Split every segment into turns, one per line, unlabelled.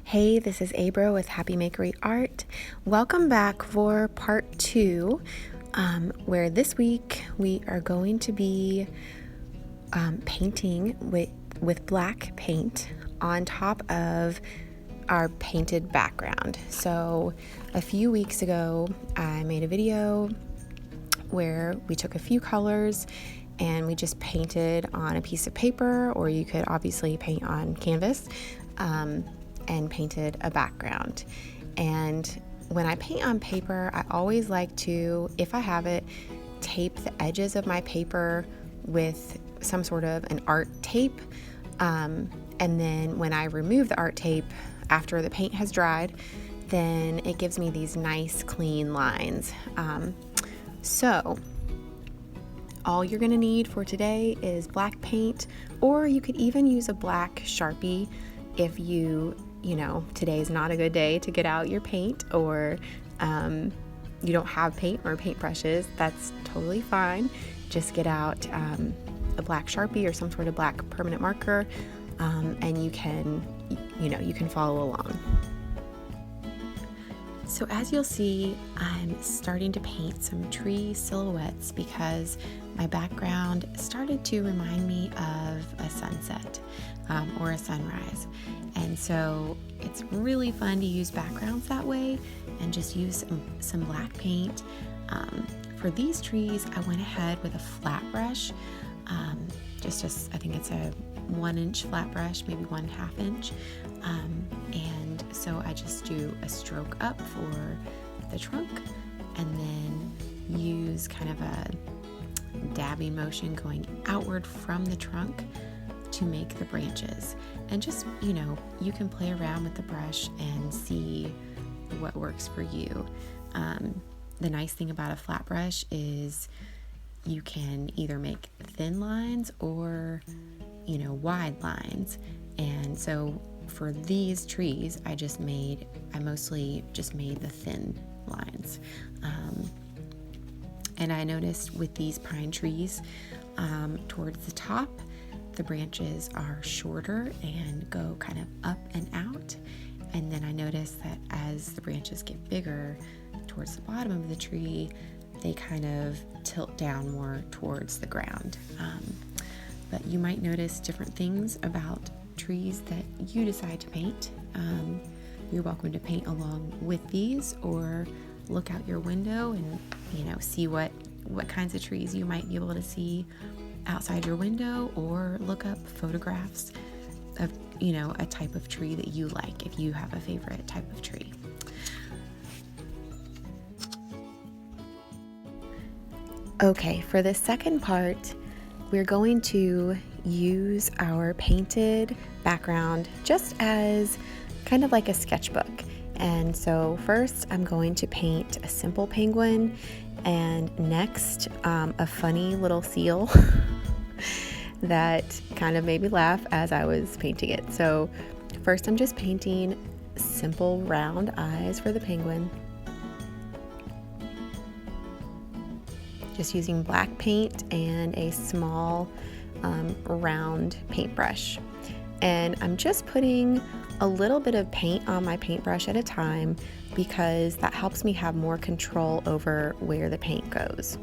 Hey, this is Abra with Happy Makery Art. Welcome back for part 2, where this week we are going to be painting with black paint on top of our painted background. So a few weeks ago, I made a video where we took a few colors and we just painted on a piece of paper, or you could obviously paint on canvas. And painted a background. And when I paint on paper, I always like to, if I have it, tape the edges of my paper with some sort of an art tape. And then when I remove the art tape after the paint has dried, then it gives me these nice clean lines. So all you're gonna need for today is black paint, or you could even use a black Sharpie if you know, today is not a good day to get out your paint, or you don't have paint or paintbrushes. That's totally fine. Just get out a black Sharpie or some sort of black permanent marker, and you can follow along. So as you'll see, I'm starting to paint some tree silhouettes because my background started to remind me of a sunset or a sunrise. And so it's really fun to use backgrounds that way and just use some black paint. For these trees, I went ahead with a flat brush, I think it's a 1-inch flat brush, maybe 1/2 inch. And so I just do a stroke up for the trunk and then use kind of a dabbing motion going outward from the trunk to make the branches. And just, you can play around with the brush and see what works for you. The nice thing about a flat brush is you can either make thin lines or, wide lines. And so for these trees, I mostly just made the thin lines. And I noticed with these pine trees, towards the top, the branches are shorter and go kind of up and out. And then I noticed that as the branches get bigger towards the bottom of the tree, they kind of tilt down more towards the ground. But you might notice different things about trees that you decide to paint. You're welcome to paint along with these, or look out your window and see what kinds of trees you might be able to see outside your window, or look up photographs of a type of tree that you like if you have a favorite type of tree. Okay, for the second part, we're going to use our painted background just as kind of like a sketchbook. And so first I'm going to paint a simple penguin, and next a funny little seal that kind of made me laugh as I was painting it. So first I'm just painting simple round eyes for the penguin, just using black paint and a small round paintbrush. And I'm just putting a little bit of paint on my paintbrush at a time because that helps me have more control over where the paint goes.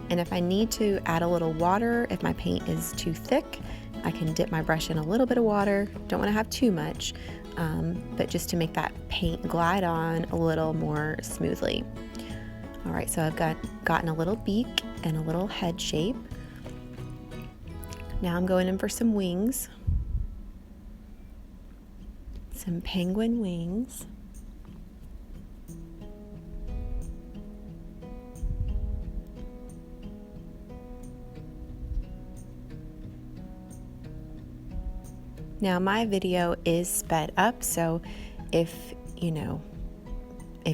And if I need to add a little water, if my paint is too thick, I can dip my brush in a little bit of water. Don't want to have too much, but just to make that paint glide on a little more smoothly. All right, so I've gotten a little beak and a little head shape. Now I'm going in for some wings, some penguin wings. Now my video is sped up, so if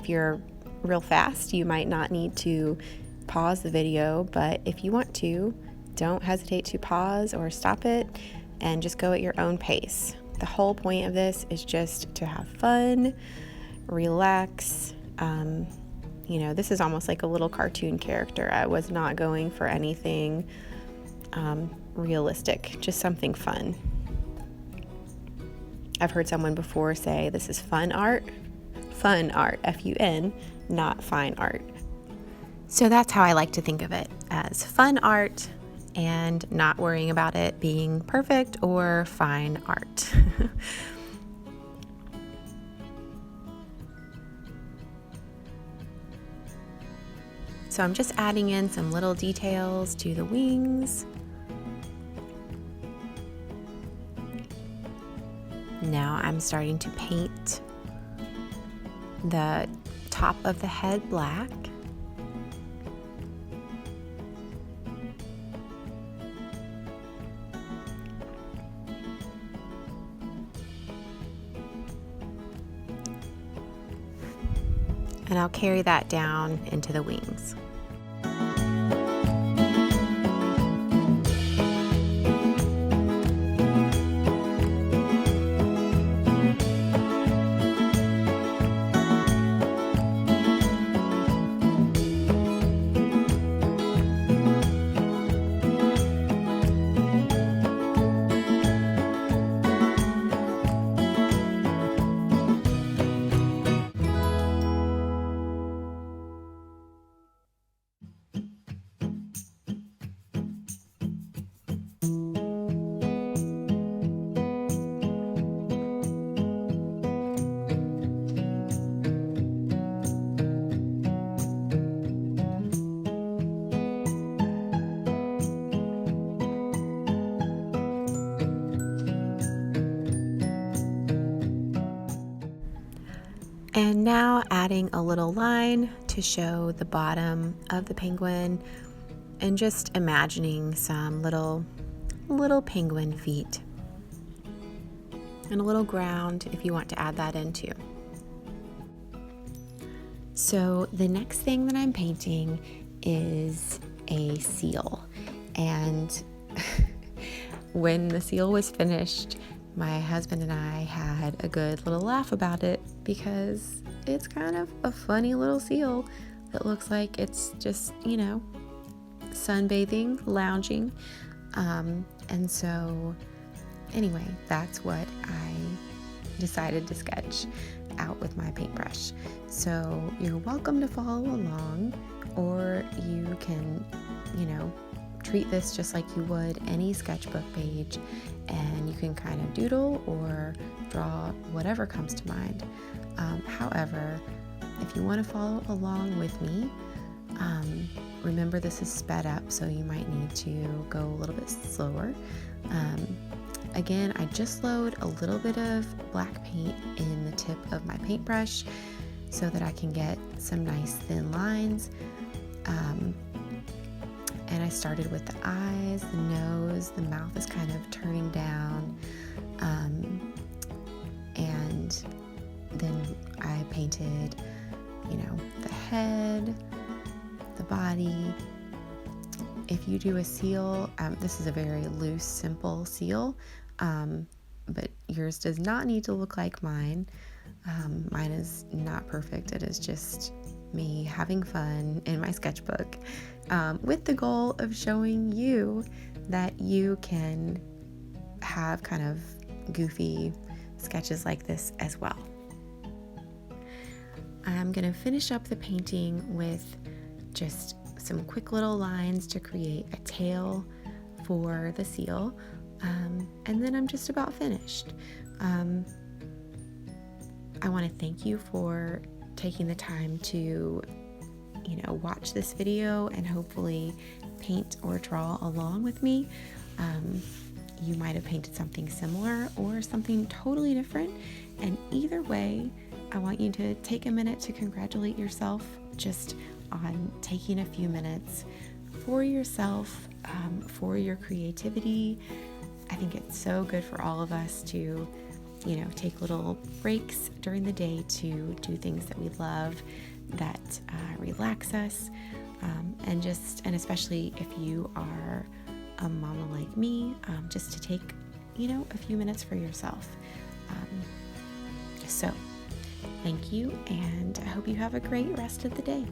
you're real fast, you might not need to pause the video, but if you want to, don't hesitate to pause or stop it and just go at your own pace. The whole point of this is just to have fun, relax. This is almost like a little cartoon character. I was not going for anything realistic, just something fun. I've heard someone before say this is fun art, F-U-N, not fine art. So that's how I like to think of it, as fun art and not worrying about it being perfect or fine art. So I'm just adding in some little details to the wings. Now I'm starting to paint the top of the head black. And I'll carry that down into the wings. And now adding a little line to show the bottom of the penguin, and just imagining some little penguin feet and a little ground if you want to add that in too. So the next thing that I'm painting is a seal, and when the seal was finished, my husband and I had a good little laugh about it because it's kind of a funny little seal that looks like it's just, sunbathing, lounging. And so anyway, that's what I decided to sketch out with my paintbrush. So you're welcome to follow along, or you can, treat this just like you would any sketchbook page, and you can kind of doodle or draw whatever comes to mind. However, if you want to follow along with me, remember this is sped up, so you might need to go a little bit slower. Again, I just load a little bit of black paint in the tip of my paintbrush so that I can get some nice thin lines. And I started with the eyes, the nose, the mouth is kind of turning down, and then I painted, the head, the body. If you do a seal, this is a very loose, simple seal, but yours does not need to look like mine. Mine is not perfect. It is just me having fun in my sketchbook, with the goal of showing you that you can have kind of goofy sketches like this as well. I'm going to finish up the painting with just some quick little lines to create a tail for the seal, and then I'm just about finished. I want to thank you for taking the time to watch this video and hopefully paint or draw along with me. You might have painted something similar or something totally different, and either way, I want you to take a minute to congratulate yourself just on taking a few minutes for yourself, for your creativity. I think it's so good for all of us to take little breaks during the day to do things that we love, that relax us, and especially if you are a mama like me, just to take a few minutes for yourself. So thank you, and I hope you have a great rest of the day.